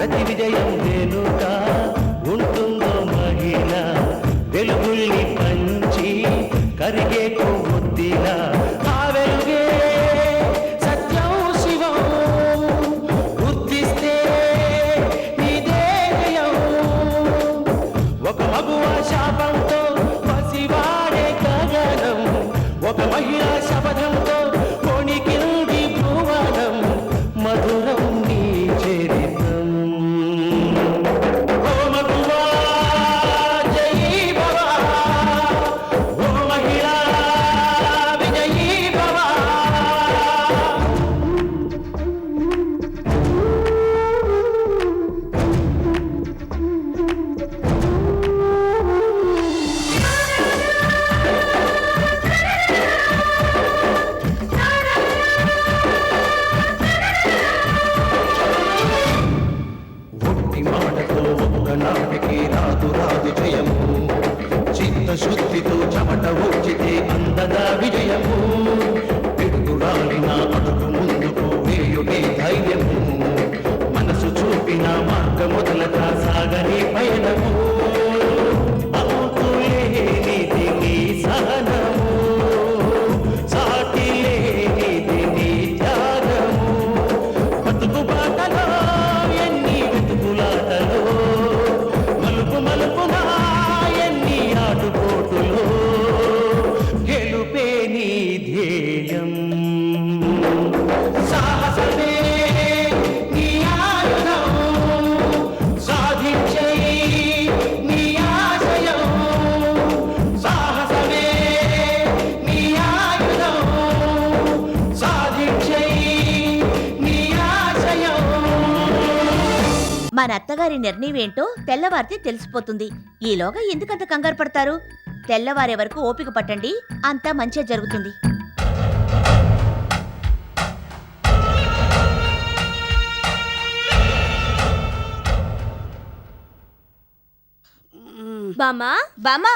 ప్రతి విజయం వెనుక ఉంటుందో మహిళ వెలుగుల్ని పంచి కరిగే కొవ్వొత్తిలా ఆ వెలుగే సత్యం శివం గుర్తిస్తే నీదే జయం ఒక మగువ శాపంతో పసివాడే గగనం ఒక మహిళా శపథంతో కొణికింది భువనం మధురం నీ చరిత్రం ఓ మగువా జయీ భవ ఓ మహిళా విజయీ భవ ఒట్టి మాటతో ఒక్కనాటికి రాదు రాదు జయము చిత్తశుద్ధితో చెమట ఊచితే అందదా విజయము పిడుగురాలిన అడుగు ముందుకు వేయుడే ధైర్యము మనసు చూపిన మార్గ మొదలక సాగని పయనము అవుతులేనిది నీ సహనము సాటి లేనిది నీ త్యాగము బతుకు బాటలో ఎన్ని వెతుకులాటలో మలుపు మలుపునా ఎన్ని ఆటుపోటులో గెలుపే నీ ధ్యేయం సాహసమే నీ ఆయుధం సాధించే నీ ఆశయం సాహసమే నీ ఆయుధం సాధించే నీ ఆశయం మన అత్తగారి నిర్ణయం ఏంటో తెల్లవారితే తెలిసిపోతుంది. ఈలోగా ఎందుకంత కంగారు పడతారు? తెల్లవారే వరకు ఓపిక పట్టండి, అంతా మంచిగా జరుగుతుంది. బామా బామా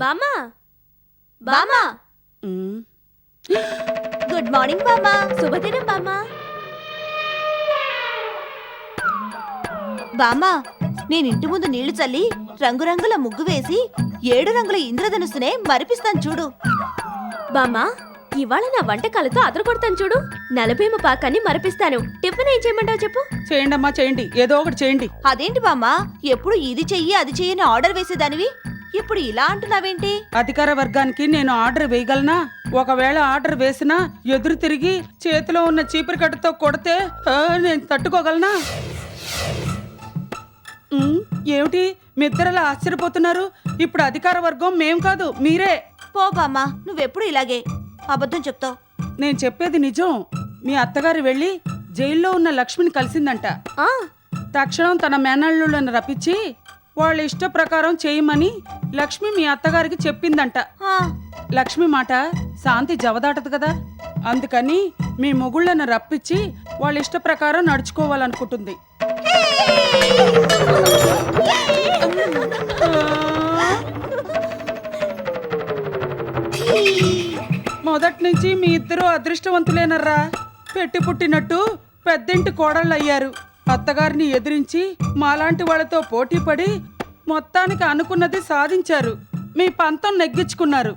బామా బామా గుడ్ మార్నింగ్ బామా. శుభదినం బామా. బామా, నేను ఇంటి ముందు నీళ్లు చల్లి రంగురంగుల ముగ్గు వేసి 7 రంగుల ఇంద్రధనుస్సునే మరిపిస్తాను చూడు. బామా, ఇవాళ నా వంటకాలతో అదరగొడతాను చూడు. నలభేమ పాకాన్ని మరిపిస్తాను. టిఫిన్ ఏం చేయమంటావు చెప్పు. చేయండి అమ్మా, చేయండి, ఏదో ఒకటి చేయండి. అదేంటి బామా, ఎప్పుడు ఇది చెయ్యి అది చెయ్యని ఆర్డర్ వేసేదానివి, ఇప్పుడు ఇలా అంటున్నావేంటి? అధికార వర్గానికి నేను ఆర్డర్ వేయగలనా? ఒకవేళ ఆర్డర్ వేసినా ఎదురు తిరిగి చేతిలో ఉన్న చీపురు కట్టతో కొడితే నేను తట్టుకోగలనా? ఏమిటి మిద్దరలా ఆశ్చర్యపోతున్నారు? ఇప్పుడు అధికార వర్గం మేం కాదు, మీరే. పో బామ్మా, నువ్వెప్పుడు ఇలాగే అబద్ధం చెప్తావు. నేను చెప్పేది నిజం. మీ అత్తగారు వెళ్ళి జైల్లో ఉన్న లక్ష్మిని కలిసిందంట. తక్షణం తన మేనల్లులను రప్పించి వాళ్ళ ఇష్ట ప్రకారం చేయమని లక్ష్మి మీ అత్తగారికి చెప్పిందంట. లక్ష్మి మాట శాంతి జవదాటదు కదా, అందుకని మీ మొగుళ్ళను రప్పించి వాళ్ళ ఇష్ట ప్రకారం నడుచుకోవాలనుకుంటుంది. మొదటి నుంచి మీ ఇద్దరు అదృష్టవంతులేనర్రా. పెట్టి పుట్టినట్టు పెద్దింటి కోడళ్ళు అయ్యారు. అత్తగారిని ఎదిరించి మాలాంటి వాళ్ళతో పోటీపడి మొత్తానికి అనుకున్నది సాధించారు. మీ పంతం నెగ్గించుకున్నారు.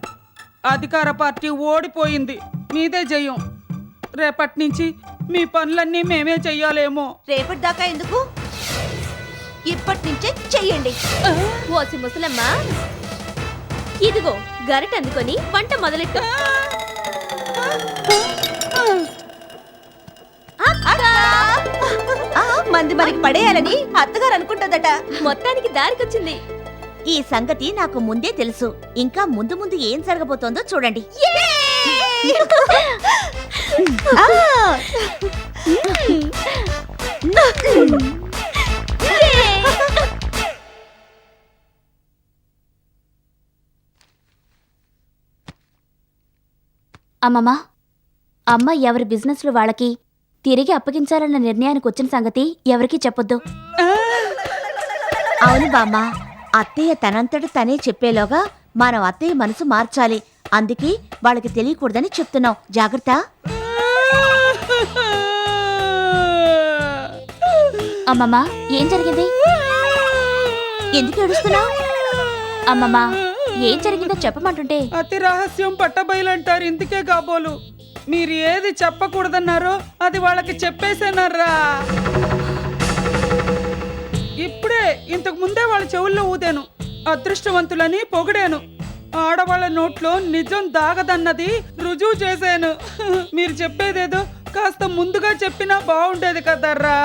అధికార పార్టీ ఓడిపోయింది. మీదే జయం. రేపటి నుంచి మీ పనులన్నీ మేమే చెయ్యాలేమో. రేపటి దాకా ఎందుకు, ఇప్పటి నుంచే చెయ్యండి. ఓసి ముసలమ్మ, ఇదిగో గరిట అందుకొని వంట మొదలెట్టు. మంది మనకి పడేయాలని అత్తగారు అనుకుంటుందట. మొత్తానికి దారికొచ్చింది. ఈ సంగతి నాకు ముందే తెలుసు. ఇంకా ముందు ముందు ఏం జరగబోతోందో చూడండి. అమ్మమ్మా, అమ్మ ఎవరి బిజినెస్లు వాళ్ళకి తిరిగి అప్పగించాలన్న నిర్ణయానికి వచ్చిన సంగతి ఎవరికీ చెప్పొద్దు. అవును బామ్మ, అత్తయ్య తనంతట తనే చెప్పేలోగా మనం అత్తయ్య మనసు మార్చాలి. అందుకే వాళ్ళకి తెలియకూడదని చెప్తున్నాం. జాగ్రత్త. అమ్మమ్మ ఏం జరిగింది? ఎందుకు ఏడుస్తున్నావు? అమ్మమ్మ ఏం జరిగిందో చెప్పమంటుంటే. అతి రహస్యం పట్టబయలంటారు, ఇందుకే కాబోలు. మీరు ఏది చెప్పకూడదన్నారో అది వాళ్ళకి చెప్పేసేనారా. ఇప్పుడే ఇంతకు ముందే వాళ్ళ చెవుల్లో ఊదాను, అదృష్టవంతులని పొగిడాను. ఆడవాళ్ళ నోట్లో నిజం దాగదన్నది రుజువు చేశాను. మీరు చెప్పేదేదో కాస్త ముందుగా చెప్పినా బాగుండేది కదర్రా.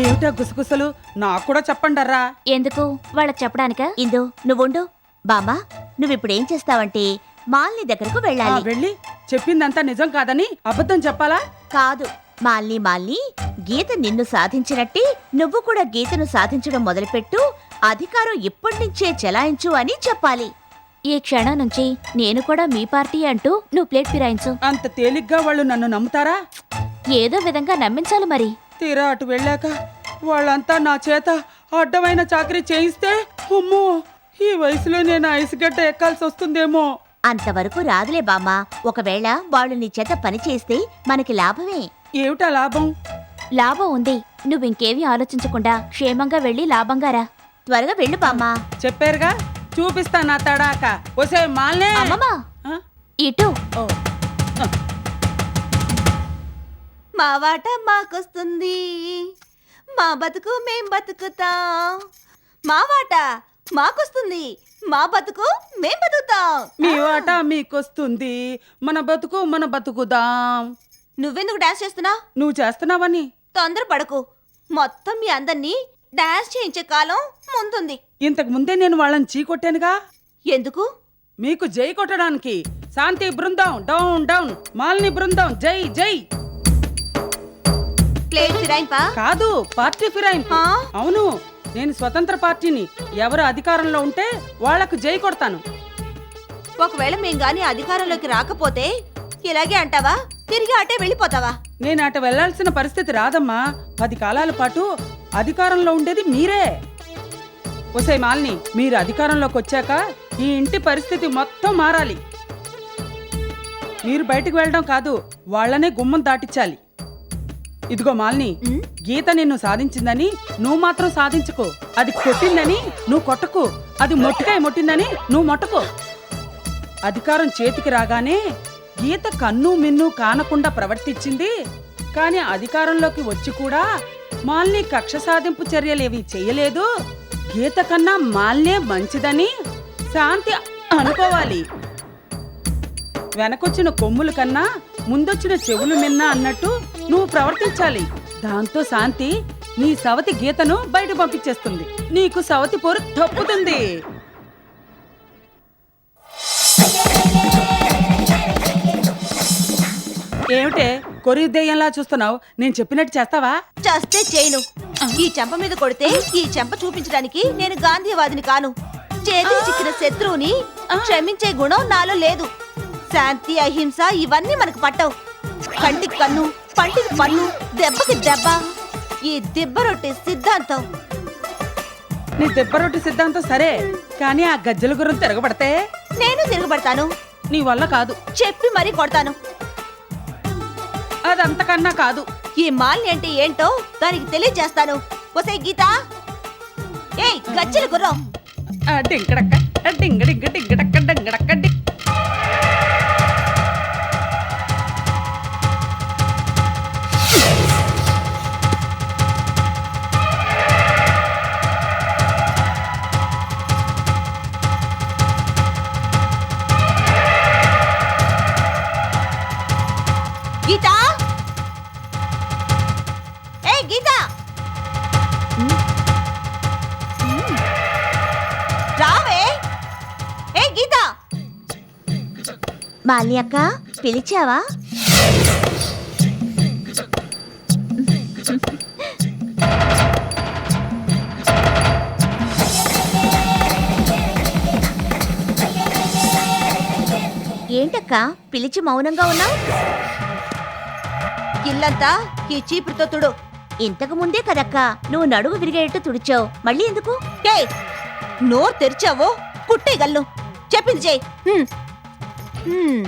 ఏమిటా గుసగుసలు? నాకు కూడా చెప్పండర్రా. ఎందుకు? వాళ్ళకి చెప్పడానికా? ఇందు నువ్వుండు. బామ్మ నువ్విప్పుడేం చేస్తావంటే మాలిని దగ్గరకు వెళ్ళాలి. వెళ్ళి చెప్పిందంతా నిజం కాదని అబద్ధం చెప్పాలా? కాదు, మాలిని గీత నిన్ను సాధించినట్టే నువ్వు కూడా గీతను సాధించడం మొదలుపెట్టు, అధికారం ఇప్పటినుంచే చెలాయించు అని చెప్పాలి. ఈ క్షణం నుంచి నేను కూడా మీ పార్టీ అంటూ నువ్వు ప్లేట్ ఫిరాయించు. అంత తేలిగ్గా వాళ్ళు నన్ను నమ్ముతారా? ఏదో విధంగా నమ్మించాలి మరి. తీరా అటు వెళ్ళాక వాళ్ళంతా నా చేత అడ్డమైన చాకరీ చేయిస్తే, అమ్మో, ఈ వయసులో నేను ఐసుగడ్డ ఎక్కాల్సి వస్తుందేమో. అంతవరకు రాదులే బామ్మ. ఒకవేళ వాళ్ళు నీ చేత పని చేస్తే మనకి లాభమే. ఏమిటా లాభం? లాభం ఉంది. నువ్వింకేమీ ఆలోచించకుండా క్షేమంగా వెళ్ళి లాభంగా రా. త్వరగా వెళ్ళు బామ్మ. చెప్పారుగా, చూపిస్తా నా తడాక. ఒసే మాల్నే. అమ్మమ్మా ఆ? ఇటు. ఓ. మా వాట మాకొస్తుంది, మా బతుకు మేం బతుకుతాం. మా వాట మాకొస్తుంది, మా బతుకు మేం బతుకుతాం. మీ వాట మీకొస్తుంది, మన బతుకు మన బతుకుదాం. నువ్వెందుకు డాన్స్ చేస్తున్నావు? నువ్వు చేస్తున్నావని. తొందరపడకు, మొత్తం మీ అందరినీ డాన్స్ చేయించే కాలం ముందుంది. ఇంతకు ముందే నేను వాళ్ళని చీకొట్టానుగా. ఎందుకు? మీకు జై కొట్టడానికి. శాంతి బృందం డౌన్ డౌన్, మాలిని బృందం జై జై. ప్లేట్ ఫిరాయింపా? కాదు, పార్టీ ఫిరాయింపు. ఆ? అవును, నేను స్వతంత్ర పార్టీని. ఎవరు అధికారంలో ఉంటే వాళ్లకు జై కొడతాను. ఒకవేళ మేం గాని అధికారంలోకి రాకపోతే ఇలాగే అంటావా? తిరిగి అటే వెళ్ళిపోతావా? నేను అటు వెళ్లాల్సిన పరిస్థితి రాదమ్మా. 10 కాలాల పాటు అధికారంలో ఉండేది మీరే. ఒసే మాలిని, మీరు అధికారంలోకి వచ్చాక ఈ ఇంటి పరిస్థితి మొత్తం మారాలి. మీరు బయటకు వెళ్ళడం కాదు, వాళ్ళనే గుమ్మం దాటించాలి. ఇదిగో మాలిని, గీత నిన్ను సాధించిందని నువ్వు మాత్రం సాధించుకో. అది కొట్టిందని నువ్వు కొట్టకు. అది మొట్టికాయ మొట్టిందని నువ్వు మొట్టకు. అధికారం చేతికి రాగానే గీత కన్ను మిన్ను కానకుండా ప్రవర్తించింది. కానీ అధికారంలోకి వచ్చి కూడా మాలిని కక్ష సాధింపు చర్యలేవి చెయ్యలేదు. గీత కన్నా మాలినే మంచిదని శాంతి అనుకోవాలి. వెనకొచ్చిన కొమ్ముల కన్నా ముందొచ్చిన చెవులు మిన్నా అన్నట్టు నువ్వు ప్రవర్తించాలి. దాంతో శాంతి నీ సవతి గీతను బయట పంపించేస్తుంది. నీకు సవతి పోరు తప్పుతుంది. ఏమిటే కొరిదెయ్యంలా చూస్తున్నావు? నేను చెప్పినట్టు చేస్తావా? చేస్తే చేయను. ఈ చెంప మీద కొడితే ఈ చెంప చూపించడానికి నేను గాంధీవాదిని కాను. చేతికి చిక్కిన శత్రువుని క్షమించే గుణం నాలో లేదు. శాంతి అహింస ఇవన్నీ మనకు పట్టవు. కంటికి కన్ను, పంటికి పన్ను, దెబ్బకి దెబ్బ. ఈ దెబ్బ రొట్టె సిద్ధాంతం. నీ దెబ్బరొట్టి సిద్ధాంతం సరే, కానీ ఆ గజ్జల గురం తిరగబడితే నేను తిరగబడతాను. నీ వల్ల కాదు. చెప్పి మరీ కొడతాను. అదంతకన్నా కాదు. ఈ మాలిని అంటే ఏంటో దానికి తెలియజేస్తాను. ఒసే గీత, ఏయ్ గజ్జల గుర్రం, డింగడక్క డింగడింగ డింగడక్క డింగడక్క డి. గీత, ఏయ్ గీత, రావే. ఏ గీత. మాలి అక్క, పిలిచావా? ఏంటక్క పిలిచి మౌనంగా ఉన్నావు? ఇల్లంతా ఈ చీపురుతో తుడు. ఇంతకు ముందే కదక్క నువ్వు నడుగు విరిగేట్టు తుడిచావు, మళ్ళీ ఎందుకు? నోరు తెరిచావో కుట్టేయగలను. చెప్పింది చెయ్యి. హ్మ్.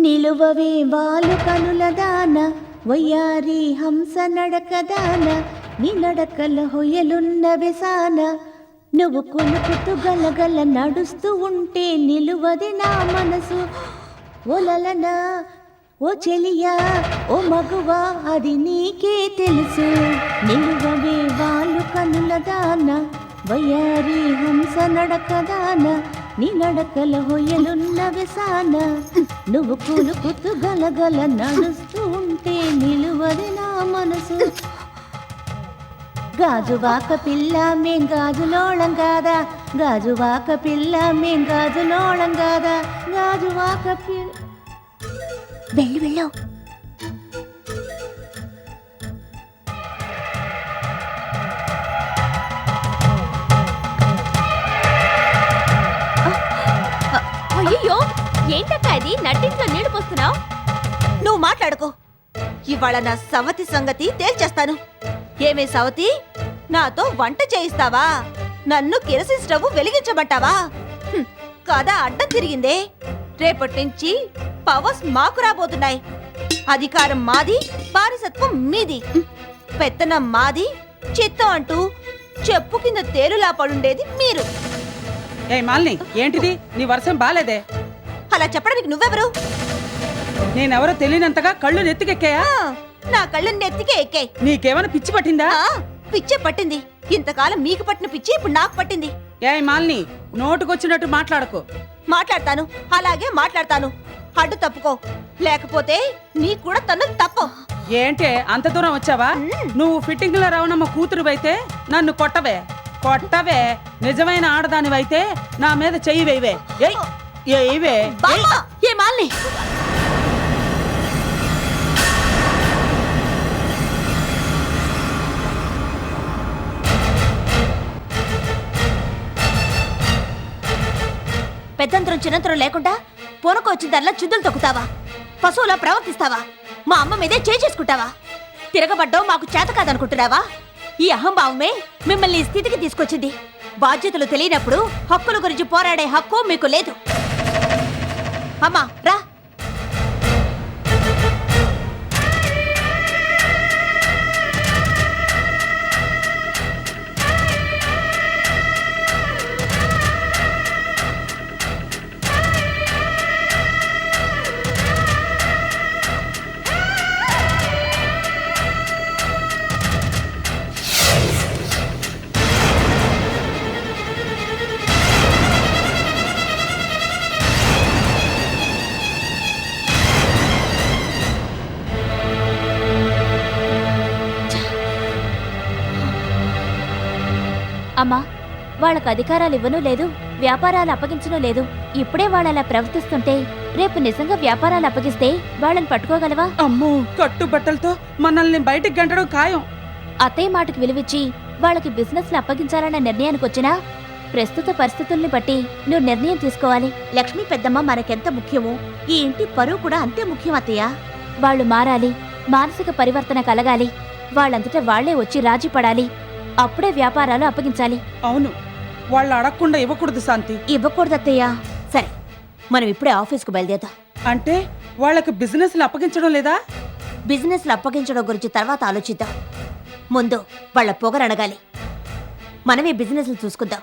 నిలువవే వాలు కనుల దాన వయ్యారి హంస నడకదాన నీ నడకల హొయలున్న వెసాన నువ్వు కొనుకుతూ గలగల నడుస్తూ ఉంటే నిలువది నా మనసు ఓలలనా ఓ చెలియా ఓ మగువా అది నీకే తెలుసు నిలువవే వాలు కనుల దాన వయ్యారి హంస నడకదాన నీ నడకల హొయలున్న వెసాన నువ్వు కులుకుతూ గలగల నడుస్తూ ఉంటే నిలువది నా మనసు గాజువాక పిల్ల మేం గాజులోళం కాదా గాజువాక పిల్ల మేం గాజులోళం కాదా గాజువాక పిల్ల వెళ్ళు వెళ్ళు అయ్యో ఏంటక్క ఇది నట్టింట్లో నీళ్లు పోస్తున్నావు? నువ్వు మాట్లాడుకో. ఇవాళ నా సవతి సంగతి తేల్చేస్తాను. ఏమే సవతి, నాతో వంట చేయిస్తావా? నన్ను కిరసిన్ స్టవ్ వెలిగించమంటావా? హ్మ్, కదా అడ్డం తిరిగిందే. రేపటి నుంచి పవర్స్ మాకు రాబోతున్నాయి. అధికారం మాది, బానిసత్వం మీది. పెత్తనం మాది, చిత్తం అంటూ చెప్పు కింద తేలులా పడుండేది మీరు. ఏ మాలిని, ఏంటిది? నీ వర్షం బాలేదే. అలా చెప్పడానికి నువ్వెవరు? నేనెవరో తెలియనంతగా కళ్ళు నెత్తికెక్కాయా? ఆ, నా కళ్ళు నెత్తికే ఎక్కాయి. నీకేమైనా పిచ్చి పట్టిందా? పిచ్చే పట్టింది. ఇంతకాలం మీకు పట్టిన పిచ్చి ఇప్పుడు నాకు పట్టింది. ఏ మాలిని, నోటుకొచ్చినట్టు మాట్లాడకు. మాట్లాడతాను, అలాగే మాట్లాడతాను. అడ్డు తప్పుకో, లేకపోతే నీకు కూడా తను తప్పు. ఏంటే అంత దూరం వచ్చావా? నువ్వు ఫిట్టింగ్ లో రావణమ్మ కూతురువైతే నన్ను కొట్టవే కొట్టవే. నిజమైన ఆడదానివైతే నా మీద చెయ్యి వేయవే. ఏవే బామ్మ, ఏ మాల్ని పెద్దంతరం చిన్నంతరం లేకుండా పొనకు వచ్చిందల్లా చుద్దులు తొక్కుతావా? పశువులా ప్రవర్తిస్తావా? మా అమ్మ మీదే చేసుకుంటావా? తిరగబడ్డావు మాకు చేత కాదనుకుంటున్నావా? ఈ అహంభావమే మిమ్మల్ని ఈ స్థితికి తీసుకొచ్చింది. బాధ్యతలు తెలియనప్పుడు హక్కుల గురించి పోరాడే హక్కు మీకు లేదు. అమ్మా రా. అమ్మా, వాళ్ళకు అధికారాలు ఇవ్వను లేదు, వ్యాపారాలు అప్పగించను లేదు. ఇప్పుడే వాళ్ళలా ప్రవర్తిస్తుంటే రేపు నిజంగా వ్యాపారాలు అప్పగిస్తే వాళ్ళని పట్టుకోగలవా? అమ్మో, కట్టుబట్టలతో మనల్ని బయటికి గంటడం ఖాయం. అత్తయ్య మాటకు విలువిచ్చి వాళ్ళకి బిజినెస్లు అప్పగించాలన్న నిర్ణయానికి వచ్చినా ప్రస్తుత పరిస్థితుల్ని బట్టి నువ్వు నిర్ణయం తీసుకోవాలి. లక్ష్మీ పెద్దమ్మ మనకెంత ముఖ్యమో ఈ ఇంటి పరువు కూడా అంతే ముఖ్యం అత్తయ్య. వాళ్ళు మారాలి, మానసిక పరివర్తన కలగాలి, వాళ్ళంతటా వాళ్లే వచ్చి రాజీ పడాలి. అప్పుడే వ్యాపారాలు అప్పగించాలి. అవును, వాళ్ళు అడగకుండా ఇవ్వకూడదు శాంతి. ఇవ్వకూడదు అత్తయ్య. సరే, మనం ఇప్పుడే ఆఫీస్కు బయలుదేద్దాం. అంటే వాళ్ళకి బిజినెస్లు అప్పగించడం లేదా? బిజినెస్లు అప్పగించడం గురించి తర్వాత ఆలోచిద్దాం. ముందు వాళ్ళ పొగరనగాలి. మనమే బిజినెస్లు చూసుకుందాం.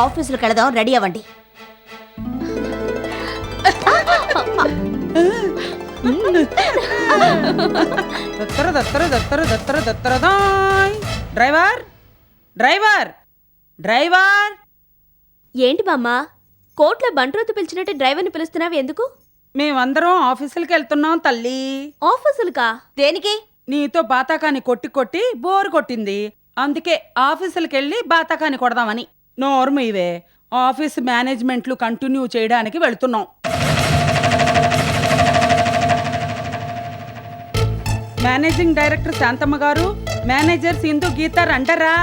ఆఫీసులకు వెళదాం, రెడీ అవ్వండి. దత్తర దత్తర దత్తర దత్తర దత్తరదాయ్. Driver driver driver. ఏంటి బామ్మా, కోట్ల బంట్రోతు పిలిచినట్టు డ్రైవర్ని పిలుస్తున్నావు ఎందుకు? మేమందరం ఆఫీసులకి వెళ్తున్నాం తల్లి. ఆఫీసులుకా? దేనికి? నీతో బాతాకాని కొట్టి కొట్టి బోరు కొట్టింది. అందుకే ఆఫీసులకి వెళ్ళి బాతాకాని కొడదామని. నోర్ము ఇవే, ఆఫీస్ మేనేజ్మెంట్లు కంటిన్యూ చేయడానికి వెళ్తున్నాం. మేనేజింగ్ డైరెక్టర్ శాంతమ్మ గారు, మేనేజర్ సింధు గీత రండరా.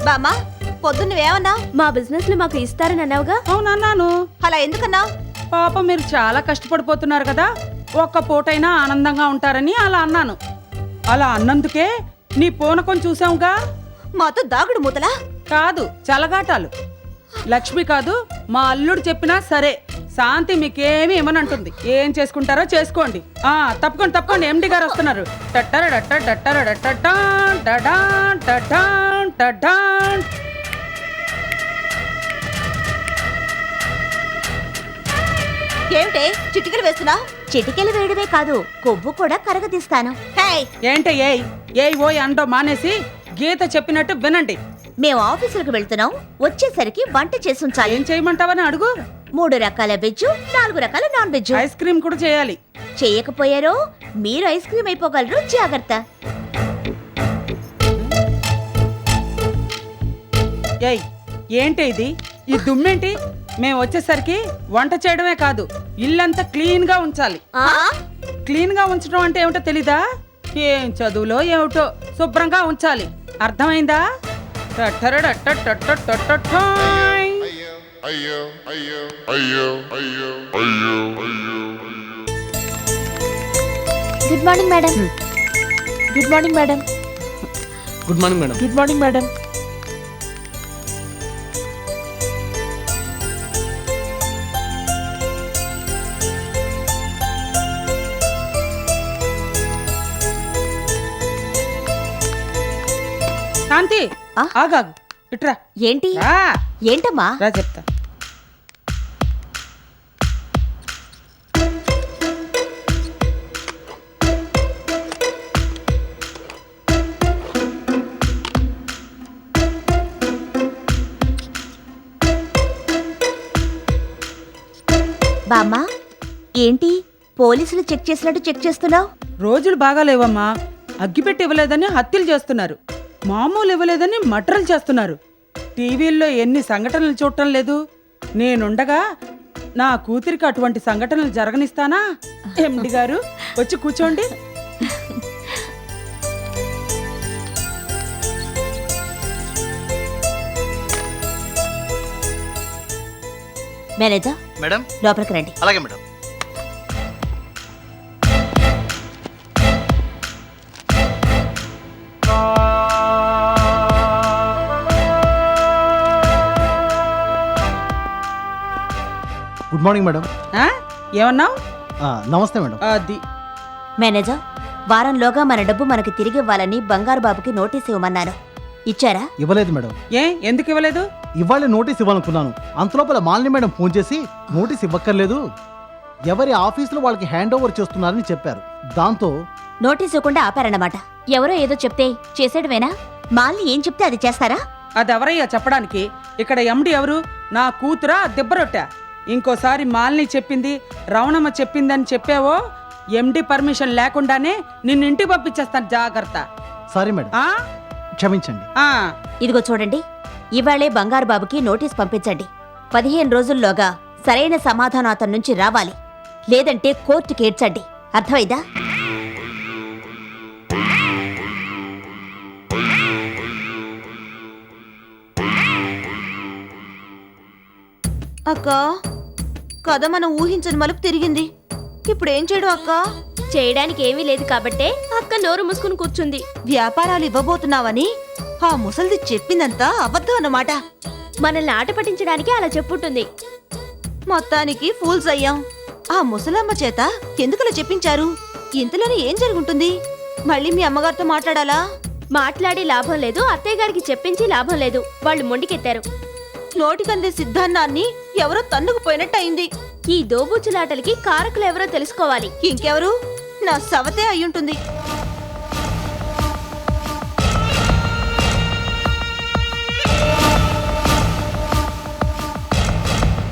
బామ్మా, పొద్దున్నేమన్నా? మా బిజినెస్లు మాకు ఇస్తారని అన్నావుగా. అవునన్నాను. అలా ఎందుకన్నా? పాప మీరు చాలా కష్టపడిపోతున్నారు కదా, ఒక్క పూటైనా ఆనందంగా ఉంటారని అలా అన్నాను. అలా అన్నందుకే నీ పూనకం చూసావుగా. మాతో దాగుడు మూతలా? కాదు, చలగాటాలు. లక్ష్మి కాదు, మా అల్లుడు చెప్పినా సరే శాంతి మీకేమీ ఇవ్వనంటుంది. ఏం చేసుకుంటారో చేసుకోండి. తప్పకుండా తప్పకుండా, ఎండి గారు వస్తున్నారు. ఏమిటే చిటికలు వేస్తున్నా? చిటికెలు వేయడమే కాదు, కొవ్వు కూడా కరగదీస్తాను. ఏంటి ఏయ్ ఓయ్ అండో మానేసి గీత చెప్పినట్టు వినండి. మేము ఆఫీసులకు వెళ్తున్నాం, వచ్చేసరికి వంట చేసి ఉంచాలి. ఏం చేయమంటావని అడుగు. 3 రకాల వెజ్, 4 రకాల నాన్ వెజ్. ఐస్ క్రీమ్ కూడా చేయాలి. చేయకపోయారో మీరు ఐస్ క్రీమ్ అయిపోగలరు, జాగ్రత్త. ఏయ్ ఏంటి ఇది? ఈ దుమ్మేంటి? మేము వచ్చేసరికి వంట చేయడమే కాదు, ఇల్లంతా క్లీన్ గా ఉంచాలి. క్లీన్ గా ఉంచడం అంటే ఏమిటో తెలీదా? ఏం చదువులో ఏమిటో, శుభ్రంగా ఉంచాలి. అర్థమైందా? Good morning madam. Good morning madam. Good morning madam. Good morning madam. Shanti, ఆగాగు, ఇట్రా. ఏంటి రా. ఏంటమ్మా? రా చెప్తా. బామ్మా, ఏంటి పోలీసులు చెక్ చేసినట్టు చెక్ చేస్తున్నావు? రోజులు బాగాలేవమ్మా. అగ్గిపెట్టి ఇవ్వలేదని హత్యలు చేస్తున్నారు, మామూలు ఇవ్వలేదని మర్డర్లు చేస్తున్నారు. టీవీల్లో ఎన్ని సంఘటనలు చూడటం లేదు. నేనుండగా నా కూతురికి అటువంటి సంఘటనలు జరగనిస్తానా? ఎండి గారు వచ్చి కూర్చోండి. Manager, madam. లోపలికి రండి. అలాగే మేడం. Good morning madam. ఏమన్నావు? నమస్తే మేడం. అది మేనేజర్, వారంలోగా మన డబ్బు మనకి తిరిగి ఇవ్వాలని బంగారు బాబుకి నోటీస్ ఇవ్వమన్నాను. ఇచ్చారా? ఇవ్వలేదు మేడం. ఎందుకు ఇవ్వలేదు? ఇవాళ నోటీస్ ఇవ్వాలనుకున్నాను, అంతలోపల మాలిని మేడం ఫోన్ చేసి నోటీస్ ఇవ్వక్కర్లేదు, ఎవరి ఆఫీసులో వాళ్ళకి హ్యాండ్ ఓవర్ చేస్తున్నారని చెప్పారు. దాంతో నోటీస్ ఇవ్వకుండా ఆపారన్నమాట. ఎవరో ఏదో చెప్తే చేసేయడమేనా? మాల్ని ఏం చెప్తే అది చేస్తారా? అది ఎవరయ్యా చెప్పడానికి? ఇక్కడ ఎండి ఎవరు? నా కూతురా దిబ్బరొట్టా? ఇంకోసారి మాలిని చెప్పింది, రవణమ్మ చెప్పిందని చెప్పావో ఎండి పర్మిషన్ లేకుండానే నిన్ను ఇంటికి పంపించేస్తాను, జాగ్రత్త. సారీ మేడం, క్షమించండి. ఇదిగో చూడండి, ఇవాళే బంగారు బాబుకి నోటీస్ పంపించండి. 15 రోజుల్లోగా సరైన సమాధానం అతని నుంచి రావాలి, లేదంటే కోర్టుకి ఏడ్చండి. అర్థమైందా? అక్క, కథ మనం ఊహించని మలుపు తిరిగింది. ఇప్పుడు ఏం చేయడం అక్క? చేయడానికి ఏమీ లేదు కాబట్టే అక్క నోరు మూసుకుని కూర్చుంది. వ్యాపారాలు ఇవ్వబోతున్నావని ఆ ముసలిది చెప్పిందంతా అబద్ధం అన్నమాట. మనల్ని ఆట పట్టించడానికి అలా చెప్పుంటుంది. మొత్తానికి ఫూల్స్ అయ్యాం. ఆ ముసలమ్మ చేత ఎందుకలా చెప్పించారు? ఇంతలోనే ఏం జరుగుంటుంది? మళ్ళీ మీ అమ్మగారితో మాట్లాడాలా? మాట్లాడి లాభం లేదు, అత్తయ్య గారికి చెప్పించి లాభం లేదు. వాళ్ళు మొండికెత్తారు. నోటికందే సిద్ధాన్నాన్ని ఎవరో తన్నుకుపోయినట్టయింది. ఈ దోబూచులాటలకి కారకులు ఎవరో తెలుసుకోవాలి. ఇంకెవరు? నా సవతే అయ్యుంటుంది.